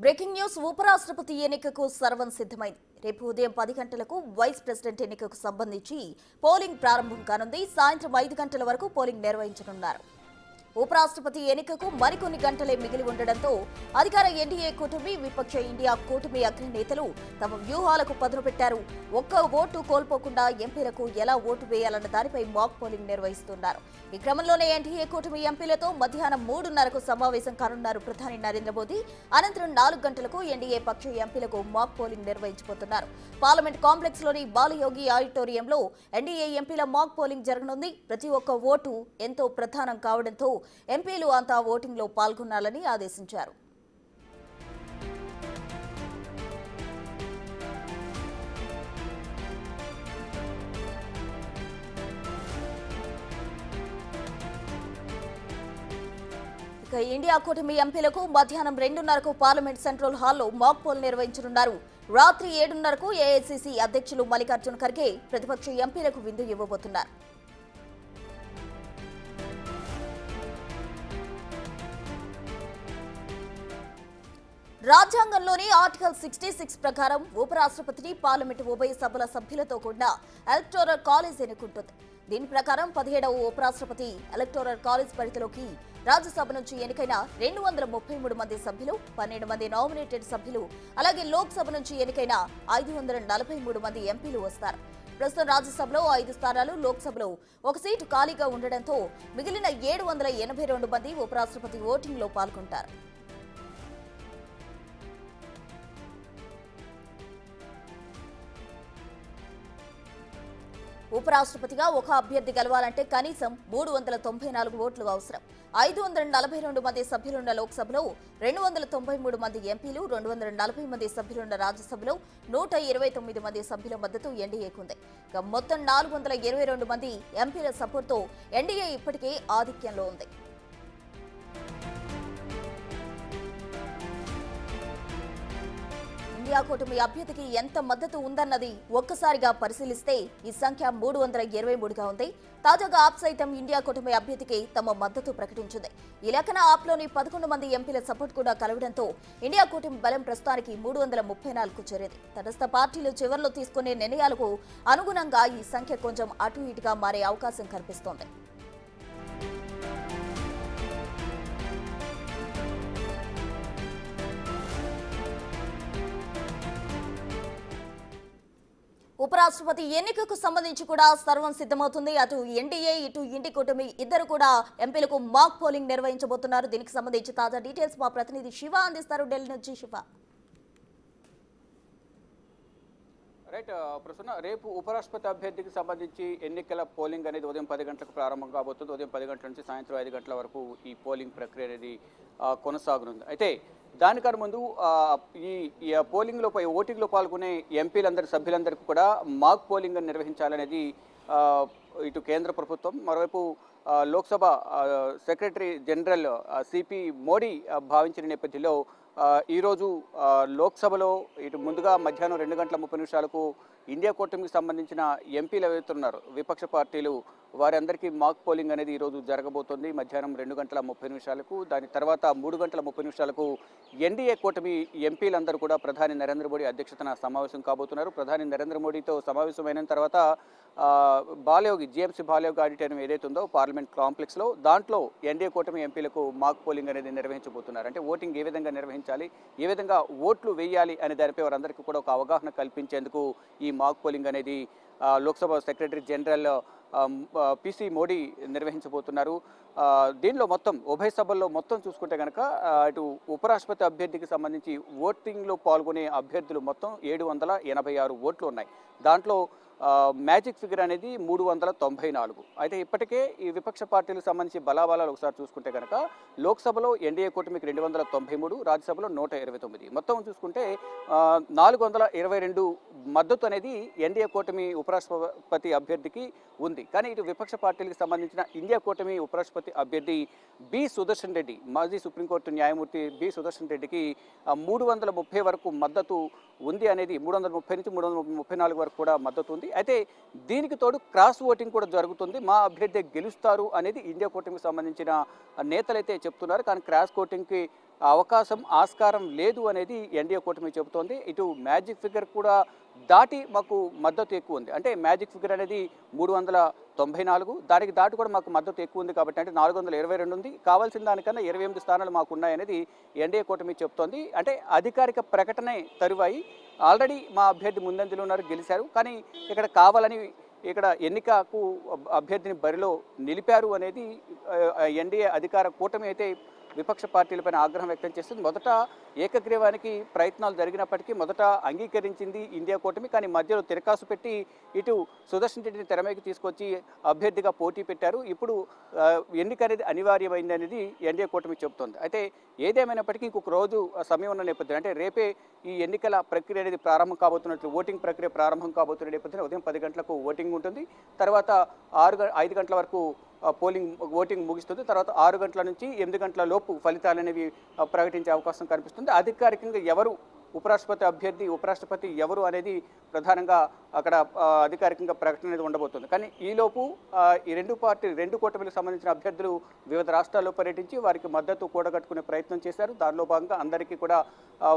Breaking news ఉపరాష్ట్రపతి ఎన్నికకు సర్వం సిద్ధమైంది. రేపు ఉదయం 10 గంటలకు వైస్ ప్రెసిడెంట్ ఎన్నికకు సంబంధించి పోలింగ్ ప్రారంభం కానుంది. సాయంత్రం 5 గంటల వరకు పోలింగ్ నిర్వహించనున్నారు. ఉపరాష్ట్రపతి ఎన్నికకు మరికొన్ని గంటలే మిగిలి ఉండడంతో అధికార ఎన్డీఏ కూటమి, విపక్ష ఇండియా కూటమి అగ్రనేతలు తమ వ్యూహాలకు పదును పెట్టారు. ఒక్క ఓటు కోల్పోకుండా ఎంపీలకు ఎలా ఓటు వేయాలన్న దానిపై మాక్ పోలింగ్ నిర్వహిస్తున్నారు. ఈ క్రమంలోనే ఎన్డీఏ కూటమి ఎంపీలతో మధ్యాహ్నం 3:30కు సమావేశం కానున్నారు ప్రధాని నరేంద్ర మోదీ. అనంతరం 4 గంటలకు ఎన్డీఏ పక్ష ఎంపీలకు మాక్ పోలింగ్ నిర్వహించబోతున్నారు. పార్లమెంట్ కాంప్లెక్స్ లోని బాలయోగి ఆడిటోరియంలో ఎన్డీఏ ఎంపీల మాక్ పోలింగ్ జరగనుంది. ప్రతి ఒక్క ఓటు ఎంతో ప్రధానం కావడంతో ఎంపీలు అంతా ఓటింగ్ లో పాల్గొనాలని ఆదేశించారు. ఇక ఇండియా కూటమి ఎంపీలకు మధ్యాహ్నం 2:30కు పార్లమెంట్ సెంట్రల్ హాల్లో మాక్ పోల్ నిర్వహించనున్నారు. రాత్రి 7:30కు ఏఐసీసీ అధ్యక్షులు మల్లికార్జున ఖర్గే ప్రతిపక్ష ఎంపీలకు విందు ఇవ్వబోతున్నారు. రాజ్యాంగంలోని ఆర్టికల్ 66 ప్రకారం ఉపరాష్ట్రపతిని పార్లమెంటు ఉభయ సభల సభ్యులతో కూడిన ఎలక్టోరల్ కాలేజ్ ఎన్నుకుంటుంది. దీని ప్రకారం 17వ ఉపరాష్ట్రపతి ఎలక్టోరల్ కాలేజ్ పరిధిలోకి రాజ్యసభ నుంచి ఎన్నికైన 233 మంది సభ్యులు, 12 మంది నామినేటెడ్ సభ్యులు, అలాగే లోక్సభ నుంచి ఎన్నికైన 543 మంది ఎంపీలు వస్తారు. ప్రస్తుతం రాజ్యసభలో 5 స్థానాలు, లోక్సభలో 1 సీటు ఖాళీగా ఉండడంతో మిగిలిన 782 మంది ఉపరాష్ట్రపతి ఓటింగ్ లో పాల్గొంటారు. ఉపరాష్ట్రపతిగా ఒక అభ్యర్థి గెలవాలంటే కనీసం 394 ఓట్లు అవసరం. 542 మంది సభ్యులున్న లోక్సభలో 293 మంది ఎంపీలు, 240 మంది సభ్యులున్న రాజ్యసభలో 129 మంది సభ్యుల మద్దతు ఎన్డీఏకుంది. ఇక మొత్తం 422 మంది ఎంపీల సపోర్ట్తో ఎన్డీఏ ఇప్పటికే ఆధిక్యంలో ఉంది. ఇండియా కూటమి అభ్యర్థికి ఎంత మద్దతు ఉందన్నది ఒక్కసారిగా పరిశీలిస్తే ఈ సంఖ్య 323గా ఉంది. తాజాగా ఆప్ సైతం ఇండియా కూటమి అభ్యర్థికి తమ మద్దతు ప్రకటించింది. ఈ లెక్కన ఆప్లోని 11 మంది ఎంపీల సపోర్ట్ కూడా కలవడంతో ఇండియా కూటమి బలం ప్రస్తుతానికి 334కు చేరింది. తటస్థ పార్టీలు చివరిలో తీసుకునే నిర్ణయాలకు అనుగుణంగా ఈ సంఖ్య కొంచెం అటు ఇటుగా మారే అవకాశం కనిపిస్తోంది. ఉపరాష్ట్రపతి ఎన్నికకు సంబంధించి కూడా సర్వం సిద్ధమవుతుంది. అటు ఎన్డీఏ, ఇటు ఇండి కూటమి ఇద్దరు కూడా ఎంపీలకు మాక్ పోలింగ్ నిర్వహించబోతున్నారు. దీనికి సంబంధించి తాజా డీటెయిల్స్ మా ప్రతినిధి శివ అందిస్తారు. ఢిల్లీ నుంచి శివ. రైట్ ప్రసన్న, రేపు ఉపరాష్ట్రపతి అభ్యర్థికి సంబంధించి ఎన్నికల పోలింగ్ అనేది ఉదయం 10 గంటలకు ప్రారంభం కాబోతుంది. ఉదయం 10 గంటల నుంచి సాయంత్రం 5 గంటల వరకు ఈ పోలింగ్ ప్రక్రియ అనేది కొనసాగనుంది. అయితే దానికన్నా ముందు ఈ పోలింగ్లో ఓటింగ్లో పాల్గొనే ఎంపీలందరి సభ్యులందరికీ కూడా మాక్ పోలింగ్ నిర్వహించాలనేది ఇటు కేంద్ర ప్రభుత్వం, మరోవైపు Lok Sabha secretary general CP Modi భావించిన నేపథ్యంలో ఈరోజు లోక్సభలో ఇటు ముందుగా మధ్యాహ్నం 2:30 ఇండియా కూటమికి సంబంధించిన ఎంపీలు ఎవరైతున్నారు విపక్ష పార్టీలు వారందరికీ మాక్ పోలింగ్ అనేది ఈరోజు జరగబోతోంది. మధ్యాహ్నం 2:30 దాని తర్వాత 3:30 ఎన్డీఏ కూటమి ఎంపీలందరూ కూడా ప్రధాని నరేంద్ర మోడీ అధ్యక్షతన సమావేశం కాబోతున్నారు. ప్రధాని నరేంద్ర మోడీతో సమావేశమైన తర్వాత బాలయోగి జీఎంసీ బాలయోగి ఆడిటోరియం ఏదైతే ఉందో పార్లమెంట్ కాంప్లెక్స్లో దాంట్లో ఎన్డీఏ కూటమి ఎంపీలకు మాక్ పోలింగ్ అనేది నిర్వహించబోతున్నారు. అంటే ఓటింగ్ ఏ విధంగా నిర్వహించాలి, ఏ విధంగా ఓట్లు వేయాలి అనే దానిపై వారందరికీ కూడా ఒక అవగాహన కల్పించేందుకు ఈ మాక్ పోలింగ్ అనేది Lok Sabha secretary general PC Modi నిర్వహించబోతున్నారు. దీనిలో మొత్తం ఉభయ సభల్లో మొత్తం చూసుకుంటే కనుక ఇటు ఉపరాష్ట్రపతి అభ్యర్థికి సంబంధించి ఓటింగ్లో పాల్గొనే అభ్యర్థులు మొత్తం 786 ఓట్లు ఉన్నాయి. దాంట్లో మ్యాజిక్ ఫిగర్ అనేది 394. అయితే ఇప్పటికే ఈ విపక్ష పార్టీలకు సంబంధించి బలాబలాలు ఒకసారి చూసుకుంటే కనుక లోక్సభలో ఎన్డీఏ కూటమికి 293, రాజ్యసభలో 129, మొత్తం చూసుకుంటే 422 మద్దతు అనేది ఎన్డీఏ కూటమి ఉపరాష్ట్రపతి అభ్యర్థికి ఉంది. కానీ ఇటు విపక్ష పార్టీలకు సంబంధించిన ఇండియా కూటమి ఉపరాష్ట్రపతి అభ్యర్థి బి సుదర్శన్ రెడ్డి, మాజీ సుప్రీంకోర్టు న్యాయమూర్తి బి సుదర్శన్ రెడ్డికి 330 వరకు మద్దతు ఉంది అనేది 330 నుంచి 334 వరకు కూడా మద్దతు ఉంది. అయితే దీనికి తోడు క్రాస్ ఓటింగ్ కూడా జరుగుతుంది. మా అభ్యర్థి గెలుస్తారు అనేది ఇండియా కూటమికి సంబంధించిన నేతలైతే చెప్తున్నారు. కానీ క్రాస్ ఓటింగ్కి అవకాశం ఆస్కారం లేదు అనేది ఎన్డీఏ కూటమి చెబుతోంది. ఇటు మ్యాజిక్ ఫిగర్ కూడా దాటి మాకు మద్దతు ఎక్కువ ఉంది. అంటే మ్యాజిక్ ఫిగర్ అనేది 394, దానికి దాటి కూడా మాకు మద్దతు ఎక్కువ ఉంది కాబట్టి, అంటే 422 ఉంది. కావాల్సిన దానికన్నా 28 స్థానాలు మాకు ఉన్నాయనేది ఎన్డీఏ కూటమి చెప్తోంది. అంటే అధికారిక ప్రకటనే తరువాయి ఆల్రెడీ మా అభ్యర్థి ముందంజలో ఉన్నారు, గెలిచారు. కానీ ఇక్కడ కావాలని ఇక్కడ ఎన్నికకు అభ్యర్థిని బరిలో నిలిపారు అనేది ఎన్డీఏ అధికార కూటమి అయితే విపక్ష పార్టీలపైన ఆగ్రహం వ్యక్తం చేస్తుంది. మొదట ఏకగ్రీవానికి ప్రయత్నాలు జరిగినప్పటికీ మొదట అంగీకరించింది ఇండియా కూటమి. కానీ మధ్యలో తిరకాసు పెట్టి ఇటు సుదర్శన్ రెడ్డిని తెరమేకి తీసుకొచ్చి అభ్యర్థిగా పోటీ పెట్టారు. ఇప్పుడు ఎన్నిక అనేది అనివార్యమైంది అనేది ఎన్డీఏ కూటమి చెబుతోంది. అయితే ఏదేమైనప్పటికీ ఇంకొక రోజు సమయం ఉన్న నేపథ్యం, అంటే రేపే ఈ ఎన్నికల ప్రక్రియ అనేది ప్రారంభం కాబోతున్నట్లు, ఓటింగ్ ప్రక్రియ ప్రారంభం కాబోతున్న నేపథ్యంలో ఉదయం 10 గంటలకు ఓటింగ్ ఉంటుంది. తర్వాత 5 గంటల వరకు ఓటింగ్ ముగిస్తుంది. తర్వాత 6 గంటల నుంచి 8 గంటల లోపు ఫలితాలు అనేవి ప్రకటించే అవకాశం కనిపిస్తుంది. అధికారికంగా ఎవరు ఉపరాష్ట్రపతి అభ్యర్థి, ఉపరాష్ట్రపతి ఎవరు అనేది ప్రధానంగా అక్కడ అధికారికంగా ప్రకటన అనేది ఉండబోతుంది. కానీ ఈలోపు ఈ రెండు కూటమిలకు సంబంధించిన అభ్యర్థులు వివిధ రాష్ట్రాల్లో పర్యటించి వారికి మద్దతు కూడగట్టుకునే ప్రయత్నం చేశారు. దానిలో భాగంగా అందరికీ కూడా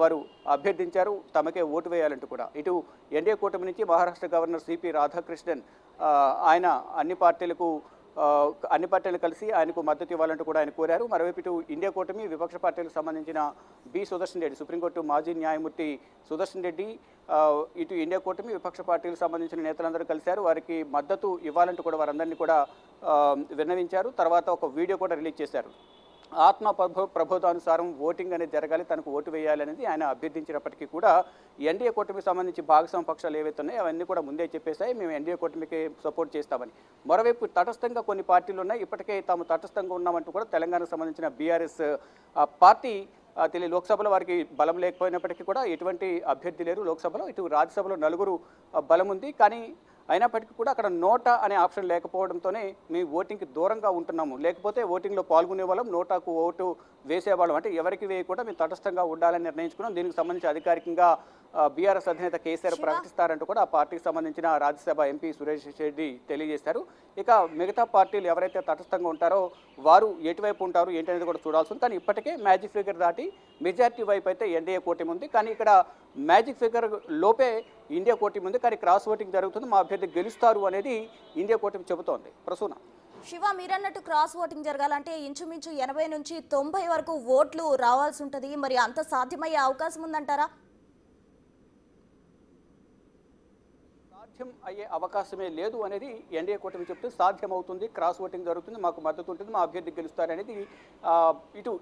వారు అభ్యర్థించారు తమకే ఓటు వేయాలంటూ కూడా. ఇటు ఎన్డీఏ కూటమి నుంచి మహారాష్ట్ర గవర్నర్ సిపి రాధాకృష్ణన్ ఆయన అన్ని పార్టీలు కలిసి ఆయనకు మద్దతు ఇవ్వాలంటూ కూడా ఆయన కోరారు. మరోవైపు ఇటు ఇండియా కూటమి విపక్ష పార్టీలకు సంబంధించిన బి సుదర్శన్ రెడ్డి, సుప్రీంకోర్టు మాజీ న్యాయమూర్తి సుదర్శన్ రెడ్డి, ఇటు ఇండియా కూటమి విపక్ష పార్టీలకు సంబంధించిన నేతలందరూ కలిశారు. వారికి మద్దతు ఇవ్వాలంటూ కూడా వారందరినీ కూడా విన్నవించారు. తర్వాత ఒక వీడియో కూడా రిలీజ్ చేశారు. ఆత్మ ప్రబోధానుసారం ఓటింగ్ అనేది జరగాలి, తనకు ఓటు వేయాలి అనేది ఆయన అభ్యర్థించినప్పటికీ కూడా ఎన్డీఏ కూటమికి సంబంధించి భాగస్వామ్య పక్షాలు ఏవైతే ఉన్నాయో అవన్నీ కూడా ముందే చెప్పేశాయి, మేము ఎన్డీఏ కూటమికి సపోర్ట్ చేస్తామని. మరోవైపు తటస్థంగా కొన్ని పార్టీలు ఉన్నాయి. ఇప్పటికే తాము తటస్థంగా ఉన్నామంటూ కూడా తెలంగాణకు సంబంధించిన బీఆర్ఎస్ పార్టీ లోక్సభలో వారికి బలం లేకపోయినప్పటికీ కూడా ఎటువంటి అభ్యర్థి లేరు లోక్సభలో. ఇటు రాజ్యసభలో 4 బలం ఉంది. కానీ అయినప్పటికీ కూడా అక్కడ నోటా అనే ఆప్షన్ లేకపోవడంతోనే మేము ఓటింగ్కి దూరంగా ఉంటున్నాము. లేకపోతే ఓటింగ్లో పాల్గొనే వాళ్ళం, నోటాకు ఓటు వేసేవాళ్ళం. అంటే ఎవరికి వేయకుండా మేము తటస్థంగా ఉండాలని నిర్ణయించుకున్నాం. దీనికి సంబంధించి అధికారికంగా బీఆర్ఎస్ అధినేత కేసీఆర్ ప్రకటిస్తారంటూ కూడా ఆ పార్టీకి సంబంధించిన రాజ్యసభ ఎంపీ సురేష్ రెడ్డి తెలియజేశారు. ఇక మిగతా పార్టీలు ఎవరైతే తటస్థంగా ఉంటారో వారు ఎటువైపు ఉంటారు ఏంటనేది కూడా చూడాల్సి ఉంది. కానీ ఇప్పటికే మ్యాజిక్ ఫిగర్ దాటి మెజార్టీ వైపు అయితే ఎన్డీఏ కూటమి ఉంది. కానీ ఇక్కడ మ్యాజిక్ ఫిగర్ లోపే ఇండియా కూటమి ఉంది. కానీ క్రాస్ ఓటింగ్ జరుగుతుంది, మా అభ్యర్థి గెలుస్తారు అనేది ఇండియా కూటమి చెబుతోంది. ప్రసూన, శివ, మీరన్నట్టు క్రాస్ ఓటింగ్ జరగాలంటే ఇంచుమించు 80 నుంచి 90 వరకు ఓట్లు రావాల్సి ఉంటుంది. మరి అంత సాధ్యమయ్యే అవకాశం ఉందంటారా? సాధ్యం అయ్యే అవకాశమే లేదు అనేది ఎన్డీఏ కూటమి చెప్తూ సాధ్యమవుతుంది, క్రాస్ ఓటింగ్ జరుగుతుంది, మాకు మద్దతు ఉంటుంది, మా అభ్యర్థి గెలుస్తారనేది ఇటు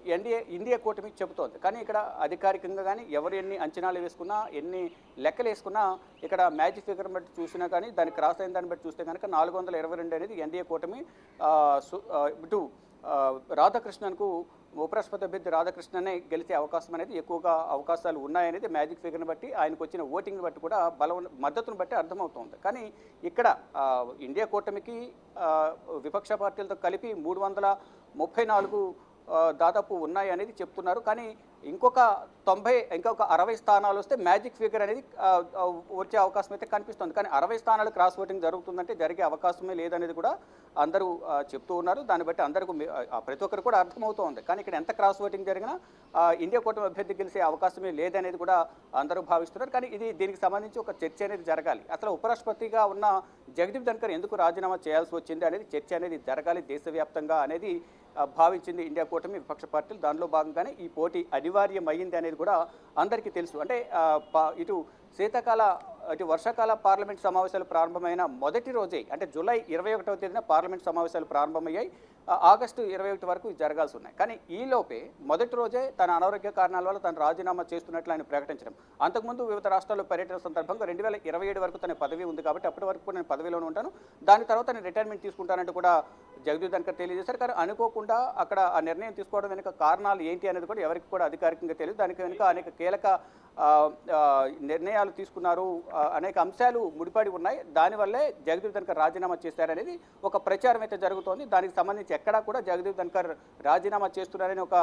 ఇండియా కూటమి చెబుతోంది. కానీ ఇక్కడ అధికారికంగా కానీ ఎవరు ఎన్ని అంచనాలు వేసుకున్నా, ఎన్ని లెక్కలు వేసుకున్నా, ఇక్కడ మ్యాజిక్ ఫిగర్ బట్టి చూసినా కానీ దాన్ని క్రాస్ అయిన దాన్ని బట్టి చూస్తే కనుక 422 అనేది ఎన్డీఏ కూటమి ఇటు రాధాకృష్ణన్కు ఉపరాష్ట్రపతి అభ్యర్థి రాధాకృష్ణనే గెలిచే అవకాశం అనేది ఎక్కువగా అవకాశాలు ఉన్నాయనేది మ్యాజిక్ ఫిగర్ని బట్టి, ఆయనకు వచ్చిన ఓటింగ్ని బట్టి కూడా మద్దతును బట్టి అర్థమవుతోంది. కానీ ఇక్కడ ఇండియా కూటమికి విపక్ష పార్టీలతో కలిపి 334 దాదాపు ఉన్నాయి అనేది చెప్తున్నారు. కానీ ఇంకొక 60 స్థానాలు వస్తే మ్యాజిక్ ఫిగర్ అనేది వచ్చే అవకాశం అయితే కనిపిస్తుంది. కానీ 60 స్థానాలు క్రాస్ ఓటింగ్ జరుగుతుందంటే జరిగే అవకాశమే లేదనేది కూడా అందరూ చెప్తూ ఉన్నారు. దాన్ని బట్టి అందరికీ ప్రతి ఒక్కరు కూడా అర్థమవుతోంది. కానీ ఇక్కడ ఎంత క్రాస్ ఓటింగ్ జరిగినా ఇండియా కూటమి అభ్యర్థి గెలిచే అవకాశమే లేదనేది కూడా అందరూ భావిస్తున్నారు. కానీ దీనికి సంబంధించి ఒక చర్చ అనేది జరగాలి. అసలు ఉపరాష్ట్రపతిగా ఉన్న జగదీప్ ధన్కర్ ఎందుకు రాజీనామా చేయాల్సి వచ్చింది అనేది చర్చ అనేది జరగాలి దేశవ్యాప్తంగా అనేది భావించింది ఇండియా కూటమి విపక్ష పార్టీలు. దానిలో భాగంగానే ఈ పోటీ అనివార్యమైంది అనేది కూడా అందరికీ తెలుసు. అంటే ఇటు వర్షాకాల పార్లమెంట్ సమావేశాలు ప్రారంభమైన మొదటి రోజే, అంటే జూలై 21వ తేదీన పార్లమెంట్ సమావేశాలు ప్రారంభమయ్యాయి. ఆగస్టు 21 వరకు జరగాల్సి ఉన్నాయి. కానీ ఈలోపే మొదటి రోజే తన అనారోగ్య కారణాల వల్ల తను రాజీనామా చేస్తున్నట్లు ఆయన ప్రకటించడం. అంతకుముందు వివిధ రాష్ట్రాల్లో పర్యటన సందర్భంగా 2027 వరకు తన పదవి ఉంది కాబట్టి అప్పటి వరకు నేను పదవిలోనే ఉంటాను, దాని తర్వాత నేను రిటైర్మెంట్ తీసుకుంటానంటూ కూడా జగదీప్ ధన్కర్ తెలియజేశారు. కానీ అనుకోకుండా అక్కడ ఆ నిర్ణయం తీసుకోవడం వెనుక కారణాలు ఏంటి అనేది కూడా ఎవరికి కూడా అధికారికంగా తెలియదు. దానికి వెనుక అనేక కీలక నిర్ణయాలు తీసుకున్నారు, అనేక అంశాలు ముడిపడి ఉన్నాయి. దానివల్లే జగదీప్ ధన్కర్ రాజీనామా చేశారనేది ఒక ప్రచారం అయితే జరుగుతోంది. దానికి సంబంధించి ఎక్కడా కూడా జగదీప్ ధన్కర్ రాజీనామా చేస్తున్నారని ఒక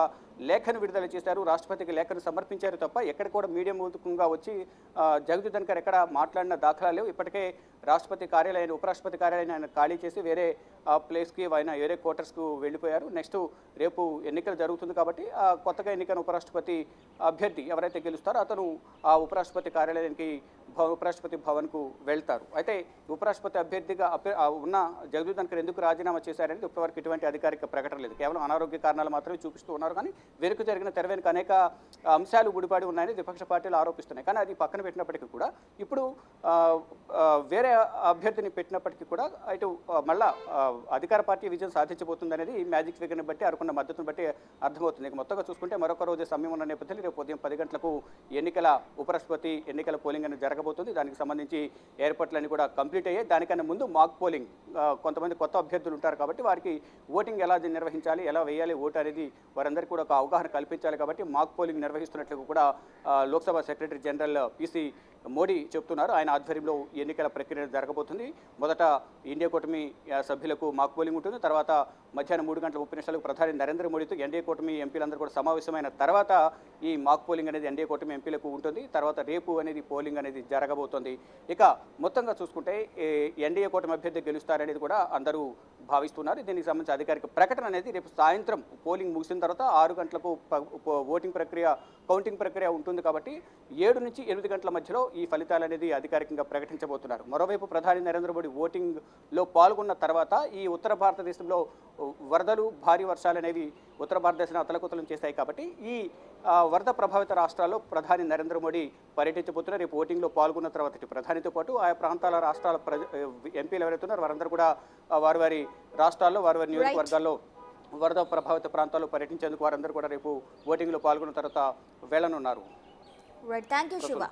లేఖను విడుదల చేశారు, రాష్ట్రపతికి లేఖను సమర్పించారు తప్ప ఎక్కడ కూడా మీడియా ముందుగా వచ్చి జగదీప్ ధన్కర్ ఎక్కడ మాట్లాడిన దాఖలా లేవు. ఇప్పటికే రాష్ట్రపతి కార్యాలయాన్ని ఉపరాష్ట్రపతి కార్యాలయాన్ని ఆయన ఖాళీ చేసి వేరే ప్లేస్కి ఆయన వేరే క్వార్టర్స్కు వెళ్ళిపోయారు. నెక్స్ట్ రేపు ఎన్నికలు జరుగుతుంది కాబట్టి కొత్తగా ఎన్నికైన ఉపరాష్ట్రపతి అభ్యర్థి ఎవరైతే గెలుస్తారో అతను ఆ ఉపరాష్ట్రపతి కార్యాలయానికి ఉపరాష్ట్రపతి భవన్కు వెళ్తారు. అయితే ఉపరాష్ట్రపతి అభ్యర్థిగా ఉన్న జగదీప్ ధన్కర్ ఎందుకు రాజీనామా చేశారనేది ఇప్పటివరకు ఇటువంటి అధికారిక ప్రకటన లేదు. కేవలం అనారోగ్య కారణాలు మాత్రమే చూపిస్తూ ఉన్నారు. కానీ వెనుక జరిగిన తెర వెనుక అనేక అంశాలు ముడిపడి ఉన్నాయని విపక్ష పార్టీలు ఆరోపిస్తున్నాయి. కానీ అది పక్కన పెట్టినప్పటికీ కూడా ఇప్పుడు వేరే అభ్యర్థిని పెట్టినప్పటికీ కూడా ఇటు మళ్ళా అధికార పార్టీ విజయం సాధించబోతుంది అనేది మ్యాజిక్ ఫిగర్ని బట్టి అనుకున్న మద్దతును బట్టి అర్థమవుతుంది. ఇక మొత్తంగా చూసుకుంటే మరొక రోజు సమయం ఉన్న నేపథ్యంలో రేపు ఉదయం 10 గంటలకు ఎన్నికల ఉపరాష్ట్రపతి ఎన్నికల పోలింగ్ అనేది జరగబోతుంది. దానికి సంబంధించి ఏర్పాట్లన్నీ కూడా కంప్లీట్ అయ్యాయి. దానికన్నా ముందు మాక్ పోలింగ్ కొంతమంది కొత్త అభ్యర్థులు ఉంటారు కాబట్టి వారికి ఓటింగ్ ఎలా నిర్వహించాలి, ఎలా వేయాలి ఓటు అనేది వారందరికీ కూడా ఒక అవగాహన కల్పించాలి. కాబట్టి మాక్ పోలింగ్ నిర్వహిస్తున్నట్లు కూడా Lok Sabha secretary general PC Modi చెప్తున్నారు. ఆయన ఆధ్వర్యంలో ఎన్నికల ప్రక్రియ జరగబోతుంది. మొదట ఇండియా కూటమి సభ్యులకు మాక్ పోలింగ్ ఉంటుంది. తర్వాత మధ్యాహ్నం 3:30 ప్రధాని నరేంద్ర మోడీతో ఎన్డీఏ కూటమి ఎంపీలందరూ కూడా సమావేశమైన తర్వాత ఈ మాక్ పోలింగ్ అనేది ఎన్డీఏ కూటమి ఎంపీలకు ఉంటుంది. తర్వాత రేపు అనేది పోలింగ్ అనేది జరగబోతోంది. ఇక మొత్తంగా చూసుకుంటే ఎన్డీఏ కూటమి అభ్యర్థి గెలుస్తారనేది కూడా అందరూ భావిస్తున్నారు. దీనికి సంబంధించి అధికారిక ప్రకటన అనేది రేపు సాయంత్రం పోలింగ్ ముగిసిన తర్వాత 6 గంటలకు ఓటింగ్ ప్రక్రియ కౌంటింగ్ ప్రక్రియ ఉంటుంది. కాబట్టి 7 నుంచి 8 గంటల మధ్యలో ఈ ఫలితాలు అనేది అధికారికంగా ప్రకటించబోతున్నారు. మరోవైపు ప్రధాని నరేంద్ర మోడీ ఓటింగ్లో పాల్గొన్న తర్వాత ఈ ఉత్తర భారతదేశంలో వరదలు భారీ వర్షాలు అనేవి ఉత్తర భారతదేశాన్ని అతలకుతలం చేశాయి. కాబట్టి ఈ వరద ప్రభావిత రాష్ట్రాల్లో ప్రధాని నరేంద్ర మోడీ పర్యటించబోతున్నారు. రేపు ఓటింగ్లో పాల్గొన్న తర్వాత ప్రధానితో పాటు ఆయా ప్రాంతాల రాష్ట్రాల ఎంపీలు ఎవరైతే ఉన్నారో వారందరూ కూడా వారి వారి రాష్ట్రాల్లో వారి వారి నియోజకవర్గాల్లో వరద ప్రభావిత ప్రాంతాల్లో పర్యటించేందుకు వారందరూ కూడా రేపు ఓటింగ్లో పాల్గొన్న తర్వాత వెళ్లనున్నారు. Thank you Shiva.